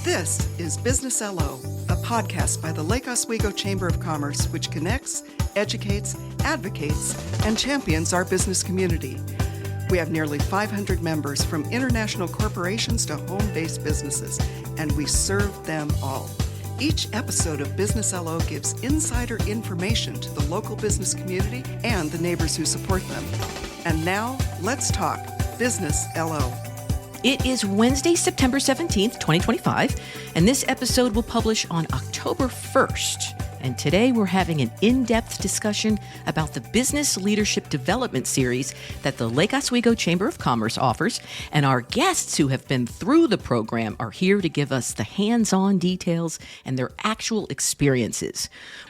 This is Business LO, a podcast by the Lake Oswego Chamber of Commerce, which connects, educates, advocates, and champions our business community. We have nearly 500 members from international corporations to home-based businesses, and we serve them all. Each episode of Business LO gives insider information to the local business community and the neighbors who support them. And now, let's talk Business LO. It is Wednesday, September 17th, 2025, and this episode will publish on October 1st. And today we're having an in-depth discussion about the Business Leadership Development Series that the Lake Oswego Chamber of Commerce offers, and our guests who have been through the program are here to give us the hands-on details and their actual experiences.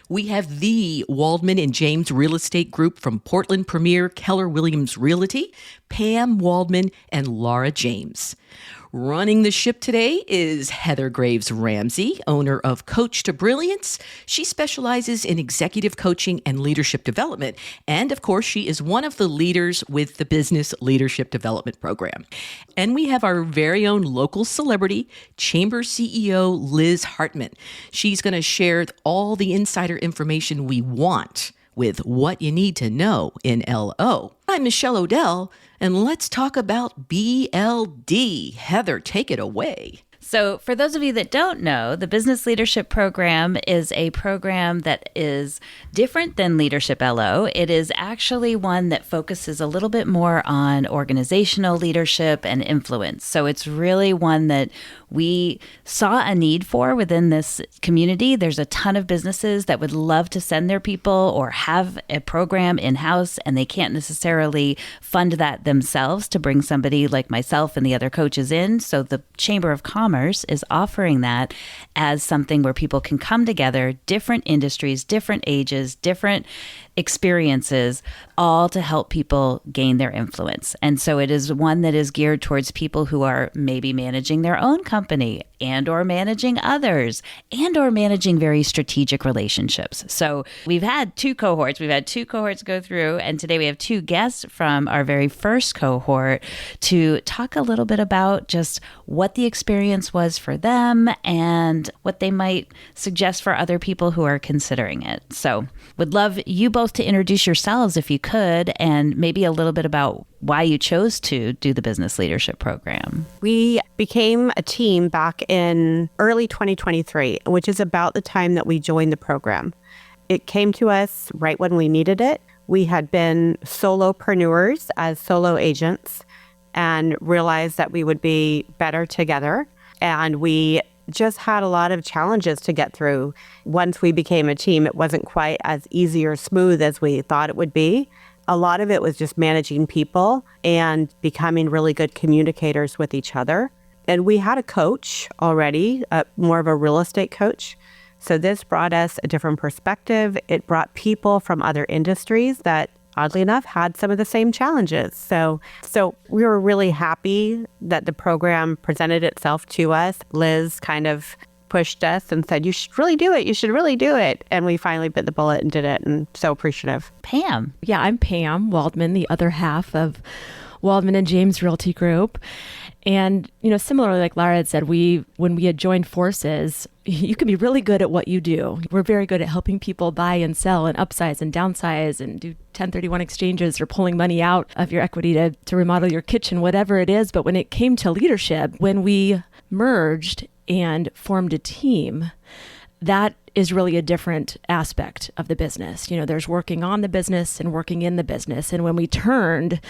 We have the Waldman and James Real Estate Group from Portland Premier Keller Williams Realty, Pam Waldman and Laura James. Running the ship today is Heather Graves Ramsey, owner of Coach to Brilliance. She specializes in executive coaching and leadership development. And of course, she is one of the leaders with the Business Leadership Development Program. And we have our very own local celebrity, Chamber CEO Liz Hartman. She's going to share all the insider information we want with what you need to know in LO. I'm Michelle Odell, and let's talk about BLD. Heather, take it away. So for those of you that don't know, the Business Leadership Program is a program that is different than Leadership LO. It is actually one that focuses a little bit more on organizational leadership and influence. So it's really one that we saw a need for within this community. There's a ton of businesses that would love to send their people or have a program in-house, and they can't necessarily fund that themselves to bring somebody like myself and the other coaches in. So the Chamber of Commerce is offering that as something where people can come together, different industries, different ages, different experiences, all to help people gain their influence. And so it is one that is geared towards people who are maybe managing their own company and or managing others and or managing very strategic relationships. So we've had two cohorts. We've had two cohorts go through, and today we have two guests from our very first cohort to talk a little bit about just what the experience was for them and what they might suggest for other people who are considering it. So would love you both to introduce yourselves if you could, and maybe a little bit about why you chose to do the Business Leadership Program. We became a team back in early 2023, which is about the time that we joined the program. It came to us right when we needed it. We had been solopreneurs as solo agents and realized that we would be better together. And we just had a lot of challenges to get through. Once we became a team, it wasn't quite as easy or smooth as we thought it would be. A lot of it was just managing people and becoming really good communicators with each other. And we had a coach already, more of a real estate coach. So this brought us a different perspective. It brought people from other industries that, oddly enough, had some of the same challenges. So we were really happy that the program presented itself to us. Liz kind of pushed us and said, you should really do it. You should really do it. And we finally bit the bullet and did it, and so appreciative. Pam. Yeah, I'm Pam Waldman, the other half of Waldman and James Realty Group. And, similarly, like Laura had said, when we had joined forces, you can be really good at what you do. We're very good at helping people buy and sell and upsize and downsize and do 1031 exchanges or pulling money out of your equity to remodel your kitchen, whatever it is. But when it came to leadership, when we merged and formed a team, that is really a different aspect of the business. There's working on the business and working in the business. And when we turned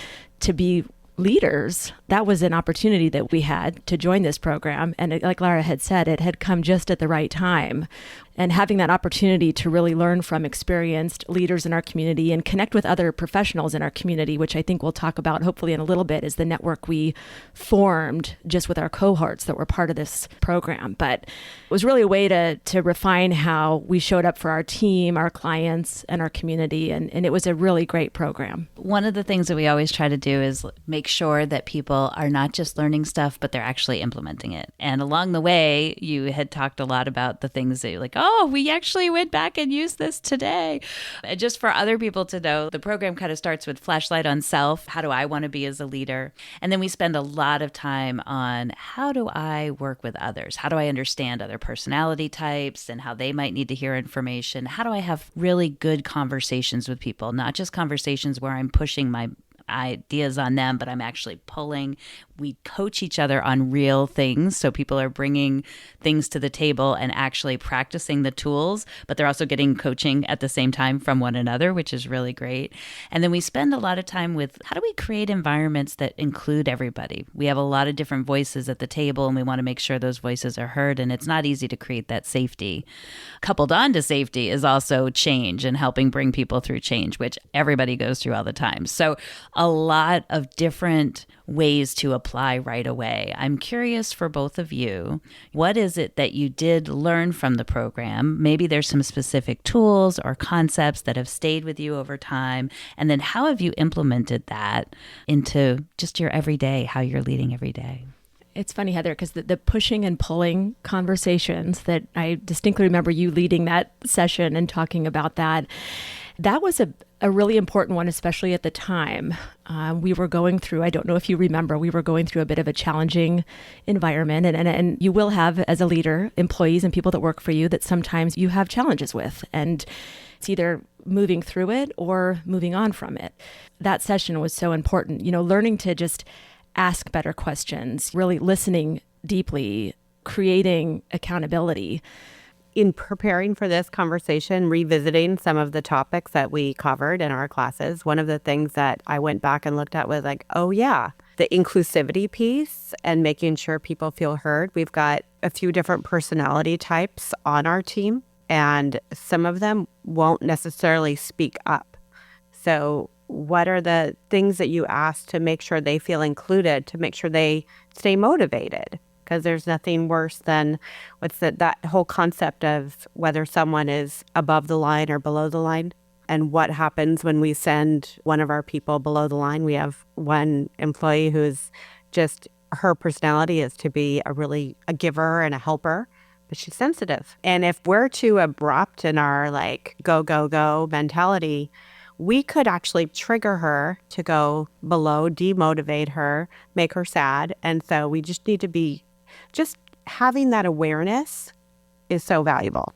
to be leaders, that was an opportunity that we had to join this program. And like Lara had said, it had come just at the right time. And having that opportunity to really learn from experienced leaders in our community and connect with other professionals in our community, which I think we'll talk about hopefully in a little bit, is the network we formed just with our cohorts that were part of this program. But it was really a way to refine how we showed up for our team, our clients, and our community. And it was a really great program. One of the things that we always try to do is make sure that people are not just learning stuff, but they're actually implementing it. And along the way, you had talked a lot about the things that you're like, oh, we actually went back and used this today. And just for other people to know, the program kind of starts with flashlight on self. How do I want to be as a leader? And then we spend a lot of time on how do I work with others? How do I understand other personality types and how they might need to hear information? How do I have really good conversations with people, not just conversations where I'm pushing my ideas on them, but I'm actually pulling. We coach each other on real things. So people are bringing things to the table and actually practicing the tools, but they're also getting coaching at the same time from one another, which is really great. And then we spend a lot of time with how do we create environments that include everybody? We have a lot of different voices at the table and we want to make sure those voices are heard. And it's not easy to create that safety. Coupled on to safety is also change and helping bring people through change, which everybody goes through all the time. So a lot of different ways to apply right away. I'm curious for both of you, what is it that you did learn from the program? Maybe there's some specific tools or concepts that have stayed with you over time. And then how have you implemented that into just your everyday, how you're leading every day? It's funny, Heather, because the pushing and pulling conversations that I distinctly remember you leading that session and talking about that was a really important one, especially at the time. We were going through, I don't know if you remember, we were going through a bit of a challenging environment. And you will have, as a leader, employees and people that work for you that sometimes you have challenges with. And it's either moving through it or moving on from it. That session was so important, learning to just ask better questions, really listening deeply, creating accountability. In preparing for this conversation, revisiting some of the topics that we covered in our classes, one of the things that I went back and looked at was like, oh yeah, the inclusivity piece and making sure people feel heard. We've got a few different personality types on our team, and some of them won't necessarily speak up. So what are the things that you ask to make sure they feel included, to make sure they stay motivated? Because there's nothing worse than that whole concept of whether someone is above the line or below the line. And what happens when we send one of our people below the line? We have one employee who's just, her personality is to be a giver and a helper, but she's sensitive. And if we're too abrupt in our go, go, go mentality, we could actually trigger her to go below, demotivate her, make her sad. And so we just need to be, just having that awareness is so valuable.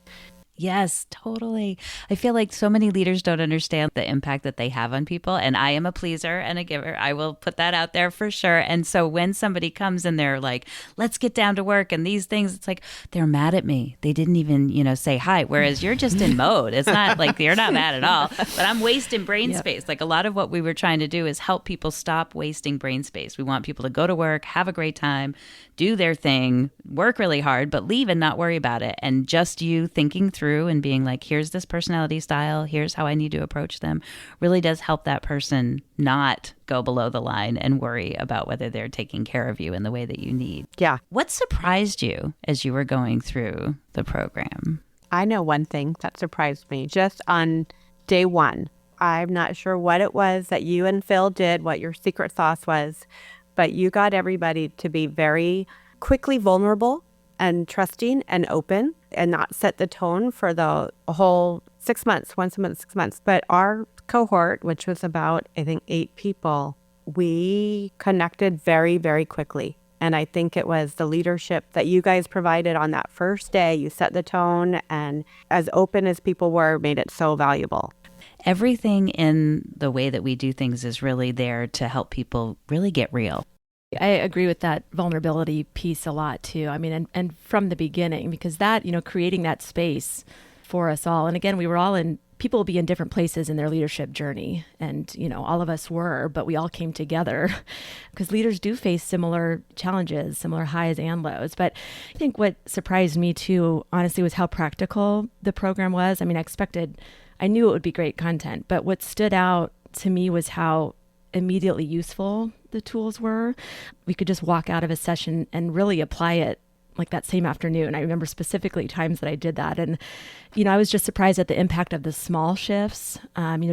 Yes, totally. I feel like so many leaders don't understand the impact that they have on people. And I am a pleaser and a giver. I will put that out there for sure. And so when somebody comes and they're like, let's get down to work and these things, it's like, they're mad at me. They didn't even, say hi. Whereas you're just in mode. It's not like you're not mad at all, but I'm wasting brain space. Like a lot of what we were trying to do is help people stop wasting brain space. We want people to go to work, have a great time, do their thing, work really hard, but leave and not worry about it. And just you thinking through and being like, here's this personality style, here's how I need to approach them, really does help that person not go below the line and worry about whether they're taking care of you in the way that you need. Yeah. What surprised you as you were going through the program? I know one thing that surprised me just on day one. I'm not sure what it was that you and Phil did, what your secret sauce was, but you got everybody to be very quickly vulnerable and trusting and open and not set the tone for the whole 6 months, once a month, 6 months. But our cohort, which was about, I think, 8 people, we connected very, very quickly. And I think it was the leadership that you guys provided on that first day. You set the tone, and as open as people were, made it so valuable. Everything in the way that we do things is really there to help people really get real. I agree with that vulnerability piece a lot too. I mean, and from the beginning, because that, creating that space for us all. And again, people will be in different places in their leadership journey. And, all of us were, but we all came together because leaders do face similar challenges, similar highs and lows. But I think what surprised me too, honestly, was how practical the program was. I mean, I knew it would be great content, but what stood out to me was how immediately useful the tools were. We could just walk out of a session and really apply it like that same afternoon. I remember specifically times that I did that. And, I was just surprised at the impact of the small shifts,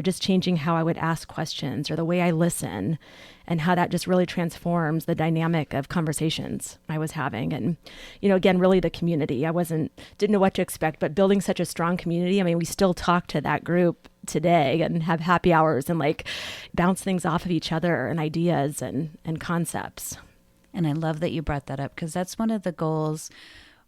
just changing how I would ask questions or the way I listen, and how that just really transforms the dynamic of conversations I was having. And, again, really the community. Didn't know what to expect, but building such a strong community. I mean, we still talk to that group today and have happy hours and like bounce things off of each other and ideas and concepts. And I love that you brought that up, because that's one of the goals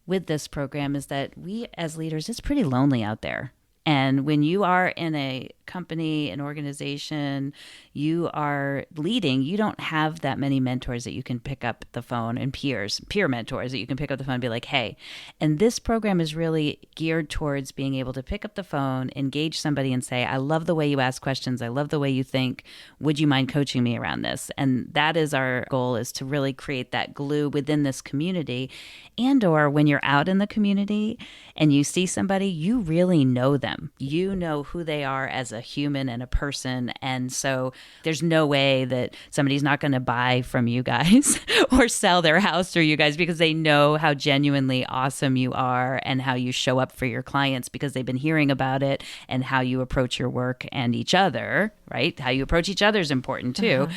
with this program, is that we as leaders, it's pretty lonely out there. And when you are in a company, an organization, you are leading, you don't have that many mentors that you can pick up the phone, and peer mentors that you can pick up the phone and be like, hey. And this program is really geared towards being able to pick up the phone, engage somebody and say, I love the way you ask questions. I love the way you think. Would you mind coaching me around this? And that is our goal, is to really create that glue within this community. And or when you're out in the community and you see somebody, you really know them. You know who they are as a human and a person. And so there's no way that somebody's not going to buy from you guys or sell their house through you guys, because they know how genuinely awesome you are and how you show up for your clients, because they've been hearing about it, and how you approach your work and each other, right? How you approach each other is important too,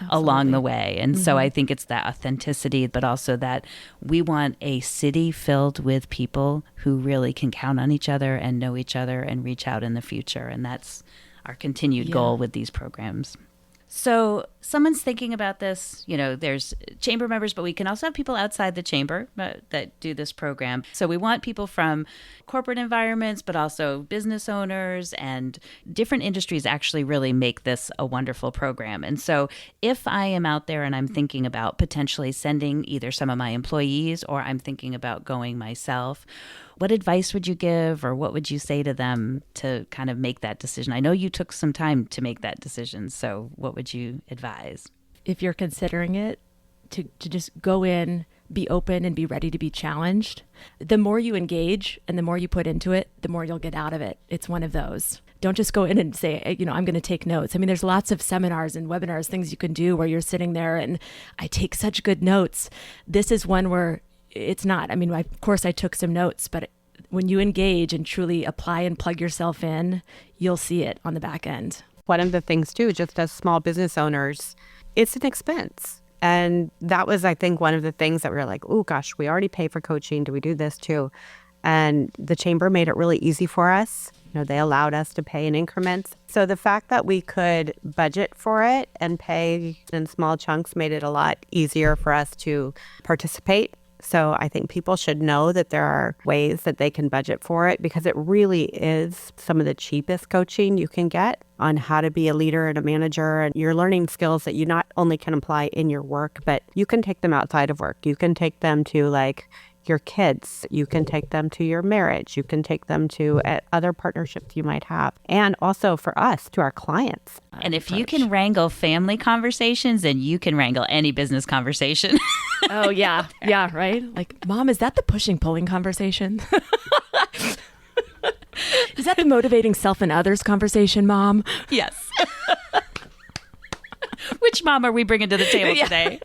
along the way. And so I think it's that authenticity, but also that we want a city filled with people who really can count on each other and know each other and reach out in the future. And that's our continued goal with these programs. So someone's thinking about this, there's chamber members, but we can also have people outside the chamber that do this program. So we want people from corporate environments, but also business owners and different industries actually really make this a wonderful program. And so if I am out there and I'm thinking about potentially sending either some of my employees, or I'm thinking about going myself, what advice would you give, or what would you say to them to kind of make that decision? I know you took some time to make that decision, so what would you advise? If you're considering it, to just go in, be open, and be ready to be challenged. The more you engage and the more you put into it, the more you'll get out of it. It's one of those. Don't just go in and say, I'm going to take notes. I mean, there's lots of seminars and webinars, things you can do where you're sitting there and I take such good notes. This is one where it's not. I mean, of course I took some notes, but when you engage and truly apply and plug yourself in, you'll see it on the back end. One of the things too, just as small business owners, it's an expense. And that was, I think, one of the things that we were like, oh gosh, we already pay for coaching. Do we do this too? And the chamber made it really easy for us. They allowed us to pay in increments. So the fact that we could budget for it and pay in small chunks made it a lot easier for us to participate. So I think people should know that there are ways that they can budget for it, because it really is some of the cheapest coaching you can get on how to be a leader and a manager. And you're learning skills that you not only can apply in your work, but you can take them outside of work. You can take them to your kids. You can take them to your marriage. You can take them to other partnerships you might have. And also for us, to our clients. And if you can wrangle family conversations, then you can wrangle any business conversation. Oh, yeah. Yeah, right? Like, Mom, is that the pushing, pulling conversation? Is that the motivating self and others conversation, Mom? Yes. Which mom are we bringing to the table today?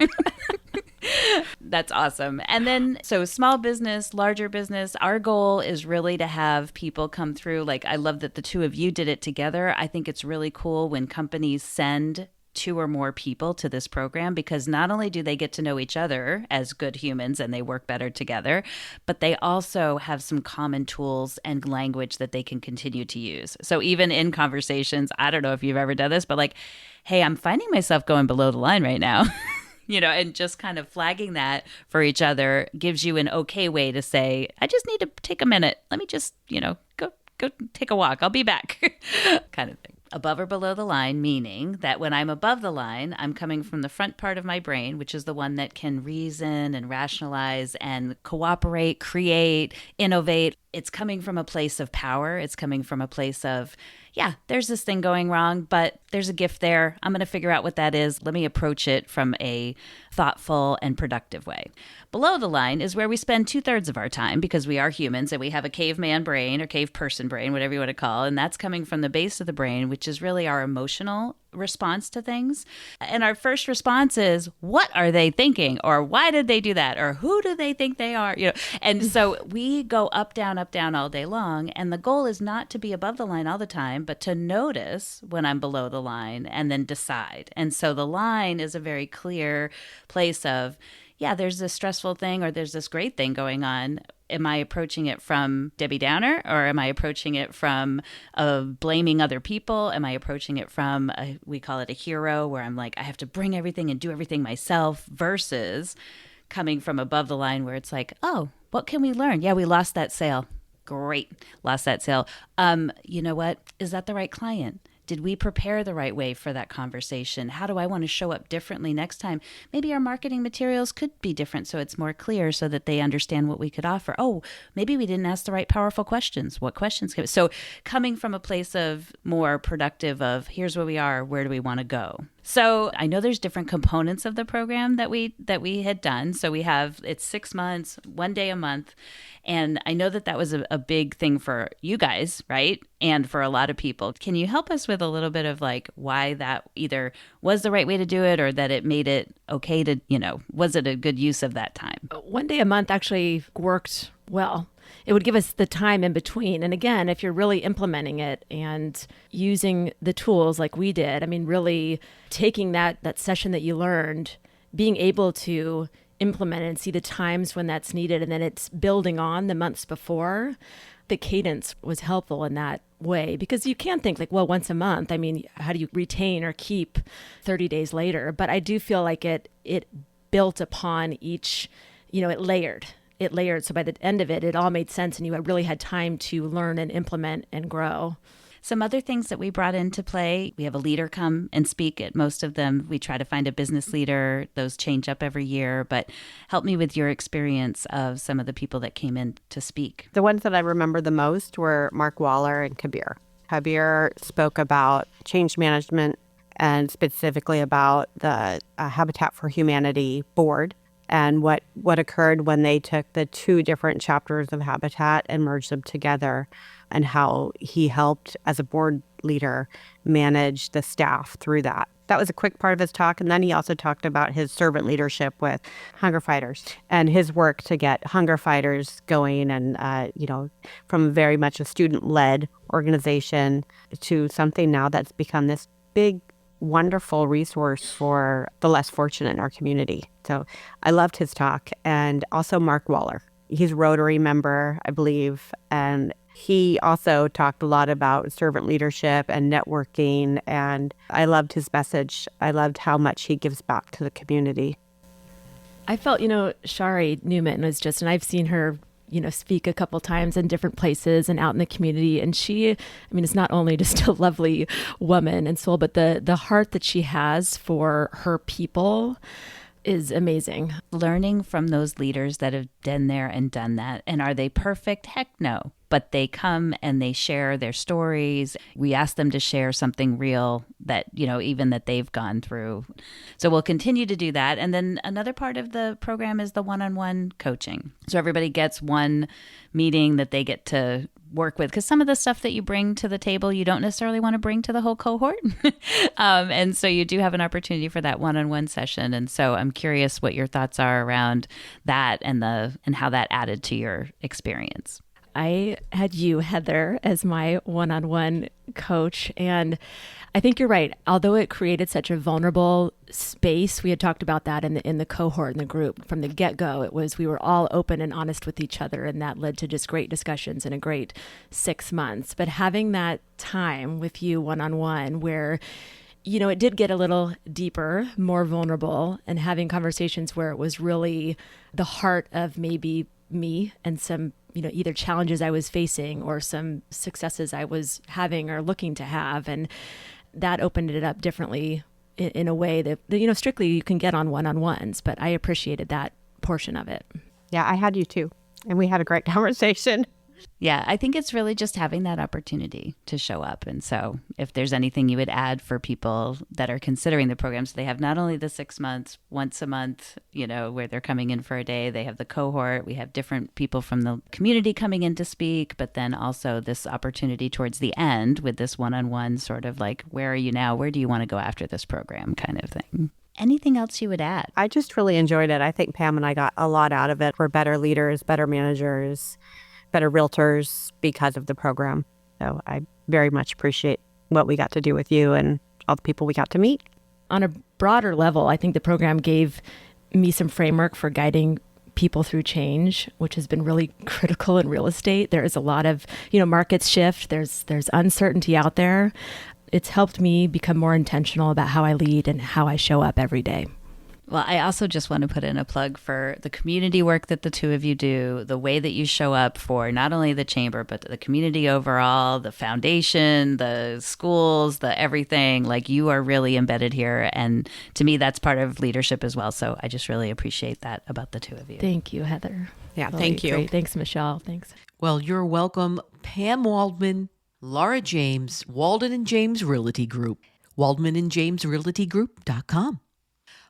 That's awesome. And then, so small business, larger business, our goal is really to have people come through. Like, I love that the two of you did it together. I think it's really cool when companies send 2 or more people to this program, because not only do they get to know each other as good humans and they work better together, but they also have some common tools and language that they can continue to use. So even in conversations, I don't know if you've ever done this, but like, hey, I'm finding myself going below the line right now. And just kind of flagging that for each other gives you an okay way to say, I just need to take a minute. Let me just, go take a walk. I'll be back kind of thing. Above or below the line, meaning that when I'm above the line, I'm coming from the front part of my brain, which is the one that can reason and rationalize and cooperate, create, innovate. It's coming from a place of power. It's coming from a place of, yeah, there's this thing going wrong, but there's a gift there. I'm going to figure out what that is. Let me approach it from a thoughtful and productive way. Below the line is where we spend 2/3 of our time, because we are humans and we have a caveman brain or cave person brain, whatever you want to call it. And that's coming from the base of the brain, which is really our emotional response to things. And our first response is, what are they thinking? Or why did they do that? Or who do they think they are? And so we go up, down all day long. And the goal is not to be above the line all the time, but to notice when I'm below the line and then decide. And so the line is a very clear place of, yeah, there's this stressful thing or there's this great thing going on. Am I approaching it from Debbie Downer, or am I approaching it from blaming other people? Am I approaching it from, we call it a hero, where I'm like, I have to bring everything and do everything myself, versus coming from above the line where it's like, oh, what can we learn? Yeah, we lost that sale. Great. Lost that sale. You know what? Is that the right client? Did we prepare the right way for that conversation? How do I want to show up differently next time? Maybe our marketing materials could be different so it's more clear so that they understand what we could offer. Oh, maybe we didn't ask the right powerful questions. What questions? So coming from a place of more productive of, here's where we are, where do we want to go? So I know there's different components of the program that we had done. So we have, it's 6 months, 1 day a month. And I know that was a big thing for you guys, right? And for a lot of people. Can you help us with a little bit of like why that either was the right way to do it, or that it made it okay to, was it a good use of that time? 1 day a month actually worked well. It would give us the time in between. And again, if you're really implementing it and using the tools like we did, I mean, really taking that session that you learned, being able to implement it and see the times when that's needed, and then it's building on the months before, the cadence was helpful in that way. Because you can think like, well, once a month, I mean, how do you retain or keep 30 days later? But I do feel like it built upon each, it layered. So by the end of it, it all made sense, and you really had time to learn and implement and grow. Some other things that we brought into play, we have a leader come and speak at most of them. We try to find a business leader. Those change up every year. But help me with your experience of some of the people that came in to speak. The ones that I remember the most were Mark Waller and Kabir. Kabir spoke about change management and specifically about the Habitat for Humanity board and what occurred when they took the two different chapters of Habitat and merged them together, and how he helped as a board leader manage the staff through that. That was a quick part of his talk. And then he also talked about his servant leadership with hunger fighters and his work to get hunger fighters going, and, from very much a student-led organization to something now that's become this big, wonderful resource for the less fortunate in our community. So I loved his talk. And also Mark Waller. He's a Rotary member, I believe, and he also talked a lot about servant leadership and networking, and I loved his message. I loved how much he gives back to the community. I felt, Shari Newman was and I've seen her, speak a couple times in different places and out in the community. And she, is not only just a lovely woman and soul, but the heart that she has for her people is amazing. Learning from those leaders that have been there and done that. And are they perfect? Heck no. But they come and they share their stories. We ask them to share something real that, even that they've gone through. So we'll continue to do that. And then another part of the program is the one-on-one coaching. So everybody gets one meeting that they get to work with, because some of the stuff that you bring to the table, you don't necessarily want to bring to the whole cohort. And so you do have an opportunity for that one-on-one session. And so I'm curious what your thoughts are around that and how that added to your experience. I had you, Heather, as my one-on-one coach. And I think you're right. Although it created such a vulnerable space, we had talked about that in the cohort, in the group. From the get-go, we were all open and honest with each other, and that led to just great discussions and a great 6 months. But having that time with you one-on-one where it did get a little deeper, more vulnerable, and having conversations where it was really the heart of maybe me and some either challenges I was facing or some successes I was having or looking to have. And that opened it up differently in a way that, strictly you can get on one-on-ones, but I appreciated that portion of it. Yeah, I had you too. And we had a great conversation. Yeah, I think it's really just having that opportunity to show up. And so if there's anything you would add for people that are considering the programs, they have not only the 6 months, once a month, where they're coming in for a day, they have the cohort, we have different people from the community coming in to speak, but then also this opportunity towards the end with this one-on-one sort of like, where are you now? Where do you want to go after this program kind of thing? Anything else you would add? I just really enjoyed it. I think Pam and I got a lot out of it. We're better leaders, better managers, better realtors because of the program. So I very much appreciate what we got to do with you and all the people we got to meet. On a broader level, I think the program gave me some framework for guiding people through change, which has been really critical in real estate. There is a lot of, markets shift. There's uncertainty out there. It's helped me become more intentional about how I lead and how I show up every day. Well, I also just want to put in a plug for the community work that the two of you do, the way that you show up for not only the chamber, but the community overall, the foundation, the schools, the everything. Like, you are really embedded here. And to me, that's part of leadership as well. So I just really appreciate that about the two of you. Thank you, Heather. Yeah, Really thank you. great. Thanks, Michelle. Thanks. Well, you're welcome, Pam Waldman, Laura James, Walden and James Realty Group, waldmanandjamesrealtygroup.com.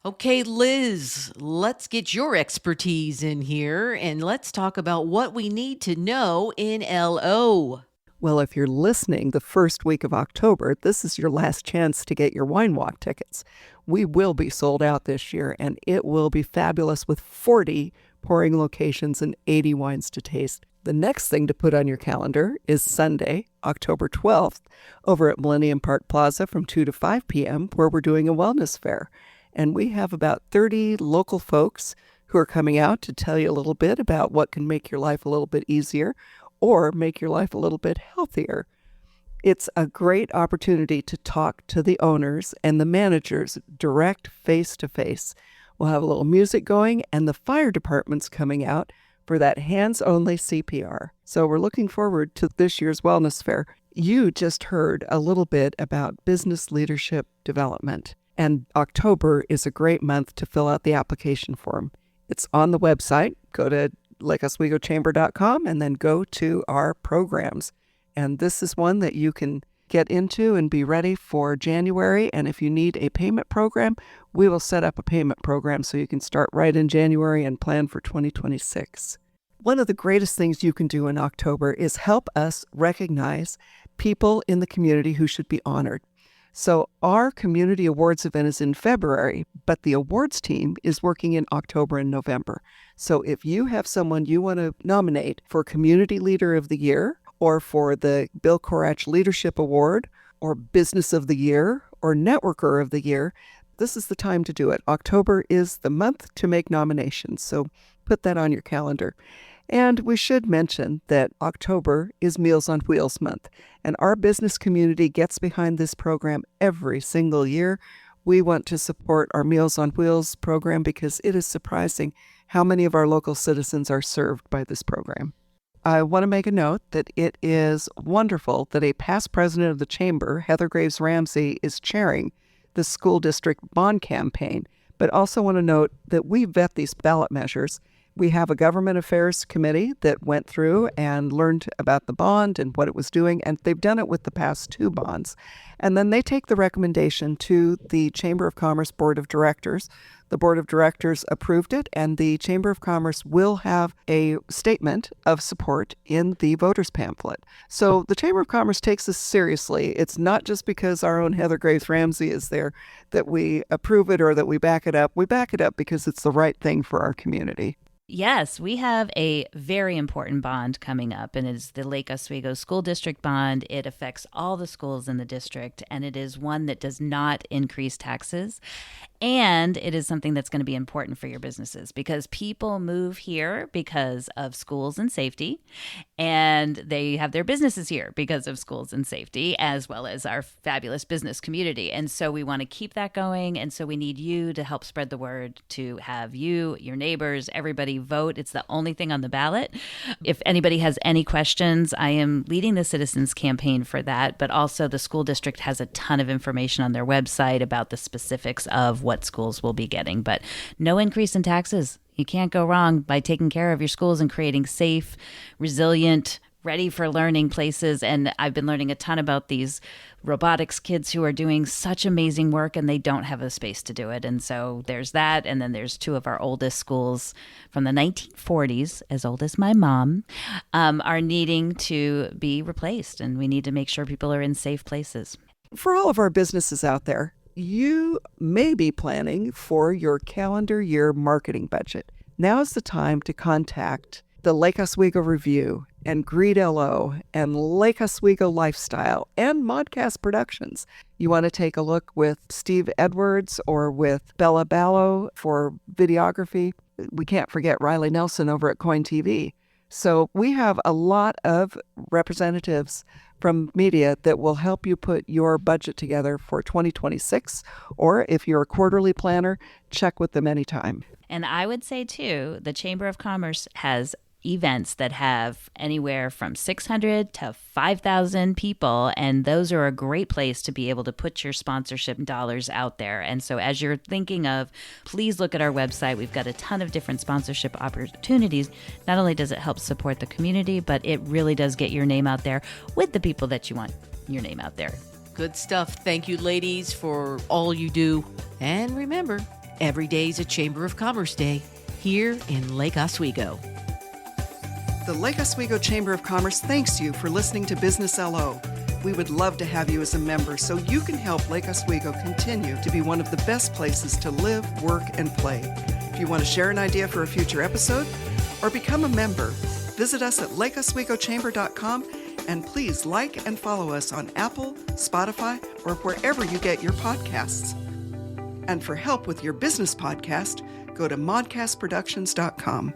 Okay, Liz, let's get your expertise in here and let's talk about what we need to know in LO. Well, if you're listening the first week of October, this is your last chance to get your wine walk tickets. We will be sold out this year, and it will be fabulous with 40 pouring locations and 80 wines to taste. The next thing to put on your calendar is Sunday, October 12th, over at Millennium Park Plaza from 2 to 5 p.m., where we're doing a wellness fair. And we have about 30 local folks who are coming out to tell you a little bit about what can make your life a little bit easier or make your life a little bit healthier. It's a great opportunity to talk to the owners and the managers direct face-to-face. We'll have a little music going, and the fire department's coming out for that hands-only CPR. So we're looking forward to this year's wellness fair. You just heard a little bit about business leadership development. And October is a great month to fill out the application form. It's on the website. Go to lakeoswegochamber.com and then go to our programs. And this is one that you can get into and be ready for January. And if you need a payment program, we will set up a payment program so you can start right in January and plan for 2026. One of the greatest things you can do in October is help us recognize people in the community who should be honored. So our community awards event is in February, but the awards team is working in October and November. So if you have someone you want to nominate for Community Leader of the Year, or for the Bill Korach Leadership Award, or Business of the Year, or Networker of the Year, this is the time to do it. October is the month to make nominations, so put that on your calendar. And we should mention that October is Meals on Wheels month, and our business community gets behind this program every single year. We want to support our Meals on Wheels program because it is surprising how many of our local citizens are served by this program. I want to make a note that it is wonderful that a past president of the Chamber, Heather Graves Ramsey, is chairing the school district bond campaign, but also want to note that we vet these ballot measures. We have a government affairs committee that went through and learned about the bond and what it was doing, and they've done it with the past two bonds. And then they take the recommendation to the Chamber of Commerce Board of Directors. The Board of Directors approved it, and the Chamber of Commerce will have a statement of support in the voters pamphlet. So the Chamber of Commerce takes this seriously. It's not just because our own Heather Graves Ramsey is there that we approve it or that we back it up. We back it up because it's the right thing for our community. Yes, we have a very important bond coming up, and it is the Lake Oswego School District bond. It affects all the schools in the district, and it is one that does not increase taxes. And it is something that's going to be important for your businesses because people move here because of schools and safety, and they have their businesses here because of schools and safety, as well as our fabulous business community. And so we want to keep that going. And so we need you to help spread the word, to have you, your neighbors, everybody vote. It's the only thing on the ballot. If anybody has any questions, I am leading the citizens campaign for that, but also the school district has a ton of information on their website about the specifics of what schools will be getting, but no increase in taxes. You can't go wrong by taking care of your schools and creating safe, resilient, ready for learning places. And I've been learning a ton about these robotics kids who are doing such amazing work and they don't have a space to do it. And so there's that. And then there's two of our oldest schools from the 1940s, as old as my mom, are needing to be replaced. And we need to make sure people are in safe places. For all of our businesses out there, you may be planning for your calendar year marketing budget. Now is the time to contact the Lake Oswego Review and Greed LO and Lake Oswego Lifestyle and Modcast Productions. You want to take a look with Steve Edwards or with Bella Ballo for videography. We can't forget Riley Nelson over at Coin TV. So we have a lot of representatives from media that will help you put your budget together for 2026. Or if you're a quarterly planner, check with them anytime. And I would say, too, the Chamber of Commerce has events that have anywhere from 600 to 5,000 people, and those are a great place to be able to put your sponsorship dollars out there. And so as you're thinking of, please look at our website. We've got a ton of different sponsorship opportunities. Not only does it help support the community, but it really does get your name out there with the people that you want your name out there. Good stuff. Thank you, ladies, for all you do. And remember, every day is a Chamber of Commerce Day here in Lake Oswego. The Lake Oswego Chamber of Commerce thanks you for listening to Business LO. We would love to have you as a member so you can help Lake Oswego continue to be one of the best places to live, work, and play. If you want to share an idea for a future episode or become a member, visit us at lakeoswegochamber.com and please like and follow us on Apple, Spotify, or wherever you get your podcasts. And for help with your business podcast, go to modcastproductions.com.